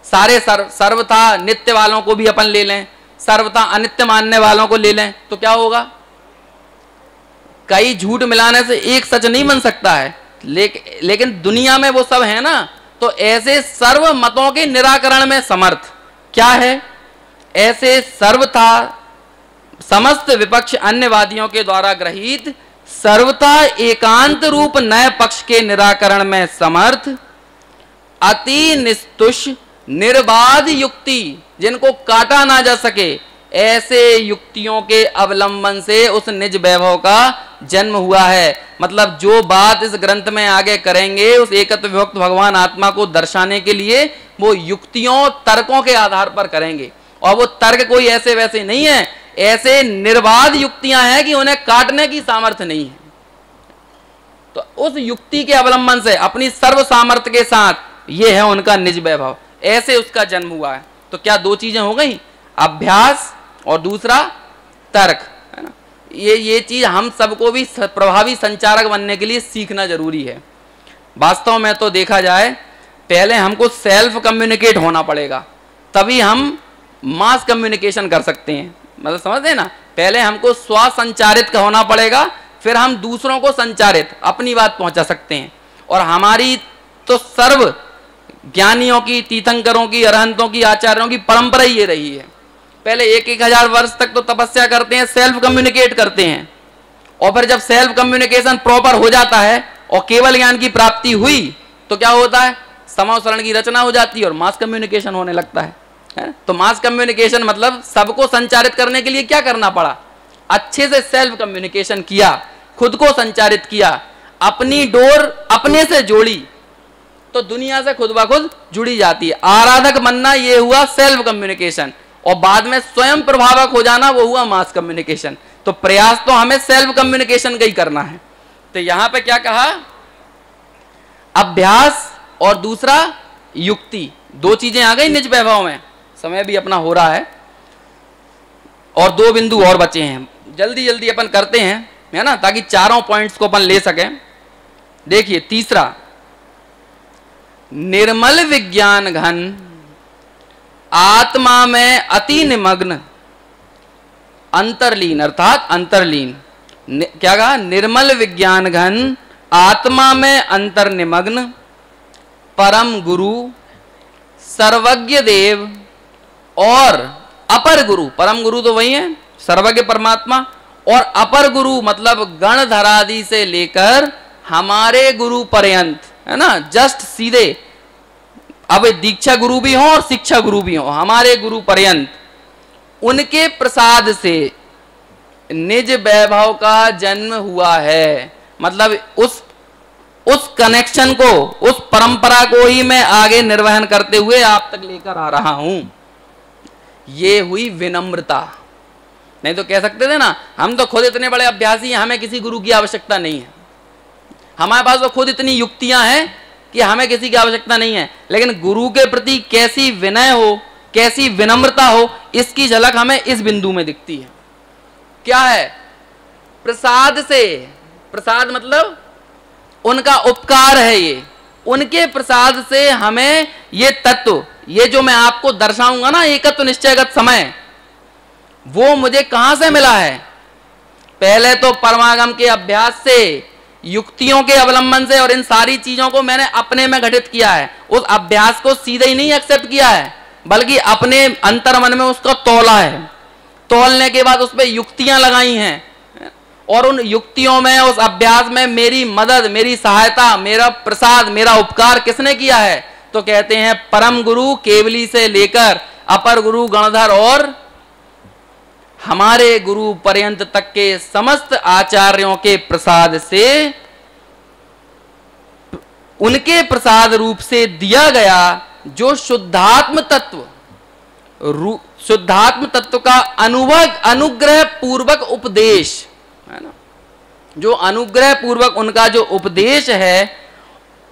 सारे सर्वथा नित्य वालों को भी अपन ले लें, सर्वथा अनित्य मानने वालों को ले लें तो क्या होगा, कई झूठ मिलाने से एक सच नहीं बन सकता है। लेकिन दुनिया में वो सब है ना, तो ऐसे सर्व मतों के निराकरण में समर्थ क्या है, ऐसे सर्वथा समस्त विपक्ष अन्यवादियों के द्वारा ग्रहित सर्वथा एकांत रूप नए पक्ष के निराकरण में समर्थ अति निस्तुष निर्बाध युक्ति, जिनको काटा ना जा सके, ऐसे युक्तियों के अवलंबन से उस निज वैभव का जन्म हुआ है। मतलब जो बात इस ग्रंथ में आगे करेंगे उस एकत्व विभक्त भगवान आत्मा को दर्शाने के लिए वो युक्तियों तर्कों के आधार पर करेंगे। और वो तर्क कोई ऐसे वैसे नहीं है, ऐसे निर्बाध युक्तियां हैं कि उन्हें काटने की सामर्थ्य नहीं है। तो उस युक्ति के अवलंबन से अपनी सर्व सामर्थ्य के साथ ये है उनका निज वैभव, ऐसे उसका जन्म हुआ है। तो क्या दो चीजें हो गई, अभ्यास और दूसरा तर्क, है ना। ये चीज हम सबको भी प्रभावी संचारक बनने के लिए सीखना जरूरी है। वास्तव में तो देखा जाए पहले हमको सेल्फ कम्युनिकेट होना पड़ेगा, तभी हम मास कम्युनिकेशन कर सकते हैं। मतलब समझते हैं ना, पहले हमको स्व संचारित होना पड़ेगा, फिर हम दूसरों को संचारित अपनी बात पहुंचा सकते हैं। और हमारी तो सर्व ज्ञानियों की, तीर्थंकरों की, अरहंतों की, आचार्यों की परंपरा ये रही है। पहले 1,000 वर्ष तक तो तपस्या करते हैं, सेल्फ कम्युनिकेट करते हैं, और फिर जब सेल्फ कम्युनिकेशन प्रॉपर हो जाता है और केवल ज्ञान की प्राप्ति हुई तो क्या होता है, समावसरण की रचना हो जाती है और मास कम्युनिकेशन होने लगता है। तो मास कम्युनिकेशन मतलब सबको संचारित करने के लिए क्या करना पड़ा, अच्छे से सेल्फ कम्युनिकेशन किया, खुद को संचारित किया, अपनी डोर अपने से जोड़ी तो दुनिया से खुद ब खुद जुड़ी जाती है। आराधक बनना ये हुआ सेल्फ कम्युनिकेशन, और बाद में स्वयं प्रभावक हो जाना वो हुआ मास कम्युनिकेशन। तो प्रयास तो हमें सेल्फ कम्युनिकेशन का ही करना है। तो यहां पे क्या कहा, अभ्यास और दूसरा युक्ति, दो चीजें आ गई निज वैभव में। समय भी अपना हो रहा है और दो बिंदु और बचे हैं, जल्दी जल्दी अपन करते हैं, है ना, ताकि चारों पॉइंट्स को अपन ले सकें। देखिए तीसरा, निर्मल विज्ञान घन आत्मा में अति निमग्न अंतरलीन, अर्थात अंतरलीन, क्या कहा, निर्मल विज्ञान घन आत्मा में अंतर निमग्न परम गुरु सर्वज्ञ देव और अपर गुरु, परम गुरु तो वही है सर्वज्ञ परमात्मा, और अपर गुरु मतलब गणधरादि से लेकर हमारे गुरु पर्यंत, है ना, जस्ट सीधे, अब दीक्षा गुरु भी हो और शिक्षा गुरु भी हो, हमारे गुरु पर्यंत, उनके प्रसाद से निज वैभव का जन्म हुआ है। मतलब उस कनेक्शन को, उस परंपरा को ही मैं आगे निर्वहन करते हुए आप तक लेकर आ रहा हूं। ये हुई विनम्रता। नहीं तो कह सकते थे ना, हम तो खुद इतने बड़े अभ्यासी हैं, हमें किसी गुरु की आवश्यकता नहीं है, हमारे पास तो खुद इतनी युक्तियां हैं कि हमें किसी की आवश्यकता नहीं है। लेकिन गुरु के प्रति कैसी विनय हो, कैसी विनम्रता हो, इसकी झलक हमें इस बिंदु में दिखती है। क्या है, प्रसाद से, प्रसाद मतलब उनका उपकार है, ये उनके प्रसाद से हमें ये तत्व, ये जो मैं आपको दर्शाऊंगा ना एकत्व निश्चयगत समय, वो मुझे कहां से मिला है? पहले तो परमागम के अभ्यास से, युक्तियों के अवलंबन से, और इन सारी चीजों को मैंने अपने में घटित किया है। उस अभ्यास को सीधे ही नहीं एक्सेप्ट किया है, बल्कि अपने अंतर्मन में उसको तौला है। तौलने के बाद उस पर युक्तियां लगाई हैं, और उन युक्तियों में, उस अभ्यास में मेरी मदद, मेरी सहायता, मेरा प्रसाद, मेरा उपकार किसने किया है? तो कहते हैं परम गुरु केवली से लेकर अपर गुरु गणधर और हमारे गुरु पर्यंत तक के समस्त आचार्यों के प्रसाद से, उनके प्रसाद रूप से दिया गया जो शुद्धात्म तत्व, शुद्धात्म तत्व का अनुग्रह पूर्वक उपदेश है ना, जो अनुग्रह पूर्वक उनका जो उपदेश है,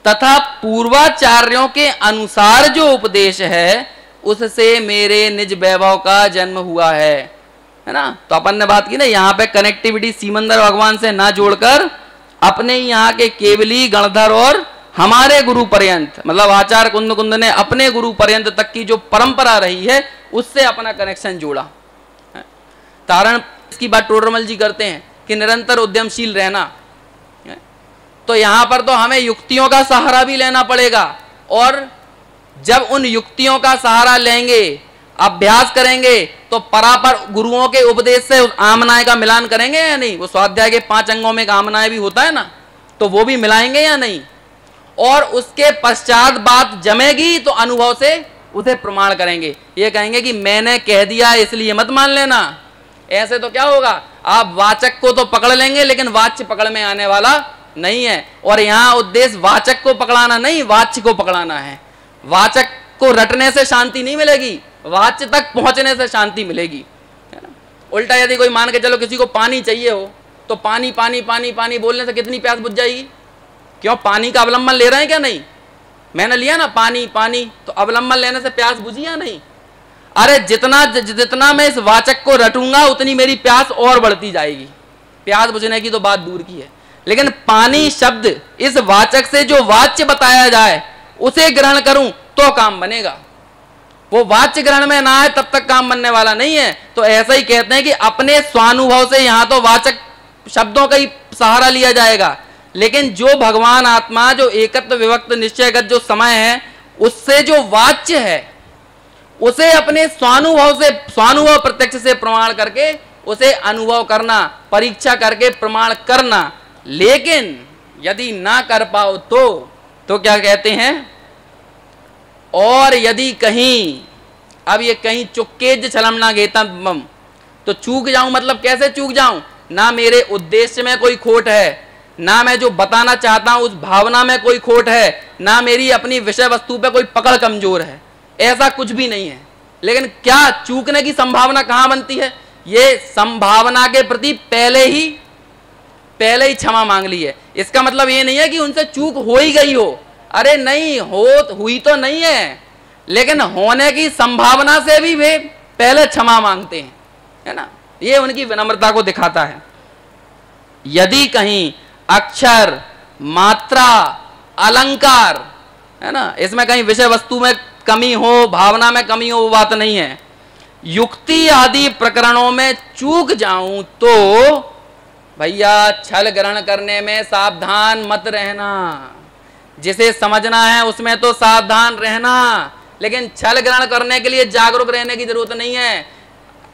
तथा पूर्वाचार्यों के अनुसार जो उपदेश है, उससे मेरे निज वैभव का जन्म हुआ है ना। तो अपन ने बात की ना, यहाँ पे कनेक्टिविटी सीमंदर भगवान से ना जोड़कर अपने यहाँ के केवली गणधर और हमारे गुरु पर्यंत, मतलब आचार्य कुंद कुंद ने अपने गुरु पर्यंत तक की जो परंपरा रही है उससे अपना कनेक्शन जोड़ा। तारण इसकी बात टोडरमल जी करते हैं कि निरंतर उद्यमशील रहना। तो यहां पर तो हमें युक्तियों का सहारा भी लेना पड़ेगा, और जब उन युक्तियों का सहारा लेंगे, अभ्यास करेंगे, तो परापर गुरुओं के उपदेश से उस आमनाय का मिलान करेंगे या नहीं? वो स्वाध्याय के 5 अंगों में एक आमनाय भी होता है ना, तो वो भी मिलाएंगे या नहीं? और उसके पश्चात बात जमेगी तो अनुभव से उसे प्रमाण करेंगे। ये कहेंगे कि मैंने कह दिया इसलिए मत मान लेना। ऐसे तो क्या होगा, आप वाचक को तो पकड़ लेंगे लेकिन वाच्य पकड़ में आने वाला नहीं है। और यहाँ उद्देश्य वाचक को पकड़ाना नहीं, वाच्य को पकड़ाना है। वाचक को रटने से शांति नहीं मिलेगी, वाच्य तक पहुंचने से शांति मिलेगी, है ना। उल्टा यदि कोई मान के चलो किसी को पानी चाहिए हो, तो पानी पानी पानी पानी बोलने से कितनी प्यास बुझ जाएगी? क्यों? पानी का अवलंबन ले रहे हैं क्या? नहीं, मैंने लिया ना पानी पानी, तो अवलंबन लेने से प्यास बुझी या नहीं? अरे जितना जितना मैं इस वाचक को रटूंगा उतनी मेरी प्यास और बढ़ती जाएगी। प्यास बुझने की तो बात दूर की है, लेकिन पानी शब्द इस वाचक से जो वाच्य बताया जाए उसे ग्रहण करूं तो काम बनेगा। वो वाच्य ग्रहण में ना आए तब तक काम बनने वाला नहीं है। तो ऐसा ही कहते हैं कि अपने स्वानुभव से यहां तो वाचक शब्दों का ही सहारा लिया जाएगा, लेकिन जो भगवान आत्मा, जो एकत्व विभक्त निश्चयगत जो समय है, उससे जो वाच्य है उसे अपने स्वानुभव से, स्वानुभव प्रत्यक्ष से प्रमाण करके उसे अनुभव करना, परीक्षा करके प्रमाण करना। लेकिन यदि ना कर पाओ तो क्या कहते हैं, और यदि कहीं, अब ये कहीं चुक्केज छलमना घेतम, तो चूक जाऊं, मतलब कैसे चूक जाऊं? ना मेरे उद्देश्य में कोई खोट है, ना मैं जो बताना चाहता हूं उस भावना में कोई खोट है, ना मेरी अपनी विषय वस्तु पे कोई पकड़ कमजोर है, ऐसा कुछ भी नहीं है। लेकिन क्या चूकने की संभावना कहां बनती है? ये संभावना के प्रति पहले ही क्षमा मांग ली है। इसका मतलब ये नहीं है कि उनसे चूक हो ही गई हो, अरे नहीं, हुई तो नहीं है, लेकिन होने की संभावना से भी वे पहले क्षमा मांगते हैं, है ना। ये उनकी विनम्रता को दिखाता है। यदि कहीं अक्षर, मात्रा, अलंकार, है ना, इसमें कहीं विषय वस्तु में कमी हो, भावना में कमी हो, वो बात नहीं है। युक्ति आदि प्रकरणों में चूक जाऊं तो भैया छल ग्रहण करने में सावधान मत रहना। जिसे समझना है उसमें तो सावधान रहना, लेकिन छल ग्रहण करने के लिए जागरूक रहने की जरूरत नहीं है।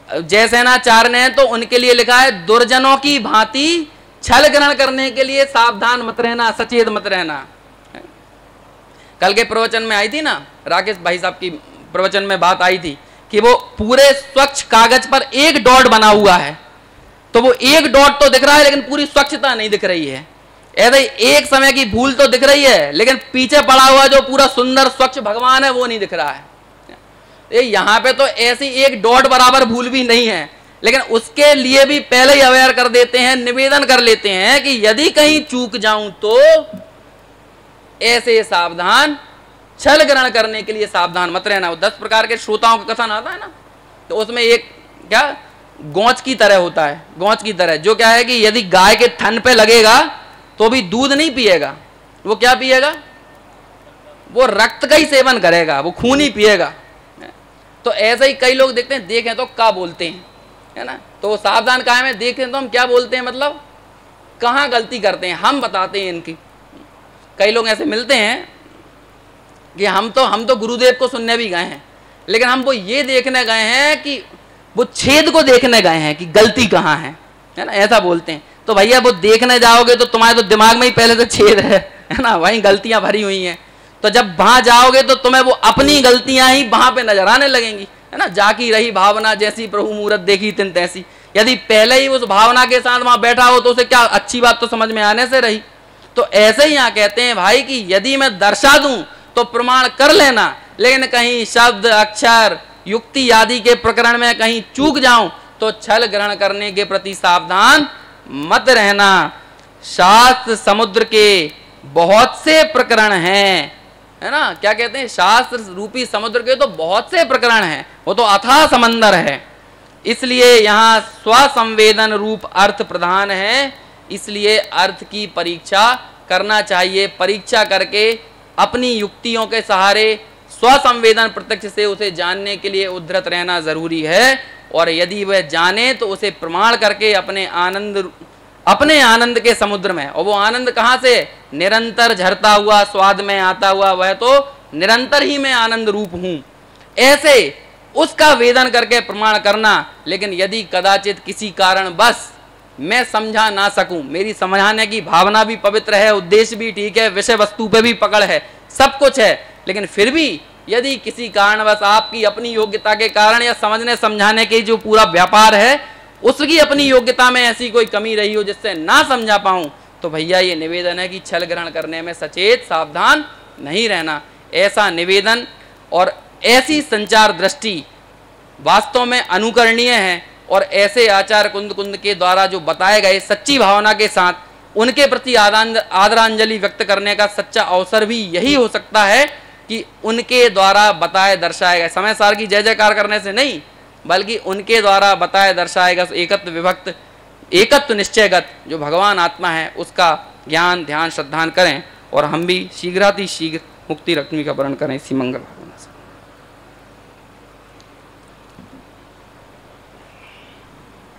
जयसेनाचार्य ने तो उनके लिए लिखा है, दुर्जनों की भांति छल ग्रहण करने के लिए सावधान मत रहना, सचेत मत रहना। कल के प्रवचन में आई थी ना, राकेश भाई साहब की प्रवचन में बात आई थी कि वो पूरे स्वच्छ कागज पर एक डॉट बना हुआ है, तो वो एक डॉट तो दिख रहा है लेकिन पूरी स्वच्छता नहीं दिख रही है। ऐसे एक समय की भूल तो दिख रही है, लेकिन पीछे पड़ा हुआ जो पूरा सुंदर स्वच्छ भगवान है वो नहीं दिख रहा है। यहाँ पे तो ऐसी एक डॉट बराबर भूल भी नहीं है, लेकिन उसके लिए भी पहले ही अवेयर कर देते हैं, निवेदन कर लेते हैं कि यदि कहीं चूक जाऊं तो ऐसे सावधान, छल ग्रहण करने के लिए सावधान मत रहना। 10 प्रकार के श्रोताओं का कथन आता है ना, तो उसमें एक क्या गोंच की तरह होता है, गोंच की तरह, जो क्या है कि यदि गाय के थन पे लगेगा तो भी दूध नहीं पिएगा, वो क्या पिएगा? वो रक्त का ही सेवन करेगा, वो खून ही पिएगा। तो ऐसे ही कई लोग देखते हैं, देखें तो क्या बोलते हैं, है ना। तो सावधान कायम है, देखें तो हम क्या बोलते हैं, मतलब कहाँ गलती करते हैं हम बताते हैं इनकी। कई लोग ऐसे मिलते हैं कि हम तो गुरुदेव को सुनने भी गए हैं, लेकिन हम वो ये देखने गए हैं कि वो छेद को देखने गए हैं कि गलती कहाँ है ना, ऐसा बोलते हैं। तो भैया वो देखने जाओगे तो तुम्हारे तो दिमाग में ही पहले से छेद है ना, वहीं गलतियां भरी हुई हैं। तो जब वहां जाओगे तो तुम्हें वो अपनी गलतियां ही वहां पे नजर आने लगेंगी, है ना। जाकी रही भावना जैसी प्रभु मूरत देखी तिन तैसी। यदि पहले ही उस भावना के साथ वहां बैठा हो तो उसे क्या अच्छी बात तो समझ में आने से रही। तो ऐसे ही यहाँ कहते हैं भाई कि यदि मैं दर्शा दूं तो प्रमाण कर लेना, लेकिन कहीं शब्द अक्षर युक्ति आदि के प्रकरण में कहीं चूक जाऊं तो छल ग्रहण करने के प्रति सावधान मत रहना। शास्त्र समुद्र के बहुत से प्रकरण हैं, है ना। क्या कहते हैं, शास्त्र रूपी समुद्र के तो बहुत से प्रकरण हैं, वो तो अथाह समंदर है। इसलिए यहाँ स्वसंवेदन रूप अर्थ प्रधान है, इसलिए अर्थ की परीक्षा करना चाहिए। परीक्षा करके अपनी युक्तियों के सहारे स्वसंवेदन प्रत्यक्ष से उसे जानने के लिए उद्धृत रहना जरूरी है। और यदि वह जाने तो उसे प्रमाण करके अपने आनंद के समुद्र में, और वो आनंद कहाँ से, निरंतर झरता हुआ स्वाद में आता हुआ, वह तो निरंतर ही मैं आनंद रूप हूं, ऐसे उसका वेदन करके प्रमाण करना। लेकिन यदि कदाचित किसी कारण बस मैं समझा ना सकूं, मेरी समझाने की भावना भी पवित्र है, उद्देश्य भी ठीक है, विषय वस्तु पे भी पकड़ है, सब कुछ है, लेकिन फिर भी यदि किसी कारणवश आपकी अपनी योग्यता के कारण या समझने समझाने के जो पूरा व्यापार है उसकी अपनी योग्यता में ऐसी कोई कमी रही हो जिससे ना समझा पाऊं, तो भैया ये निवेदन है कि छल ग्रहण करने में सचेत सावधान नहीं रहना। ऐसा निवेदन और ऐसी संचार दृष्टि वास्तव में अनुकरणीय है, और ऐसे आचार्य कुंद के द्वारा जो बताए गए सच्ची भावना के साथ उनके प्रति आदरांजलि व्यक्त करने का सच्चा अवसर भी यही हो सकता है कि उनके द्वारा बताए दर्शाए गए समय सार की जय जयकार करने से नहीं, बल्कि उनके द्वारा बताए दर्शाए गए एकत्व निश्चयगत जो भगवान आत्मा है उसका ज्ञान ध्यान श्रद्धान करें, और हम भी शीघ्रातिशीघ्र मुक्ति रत्मी का वर्ण करें। इसी मंगल।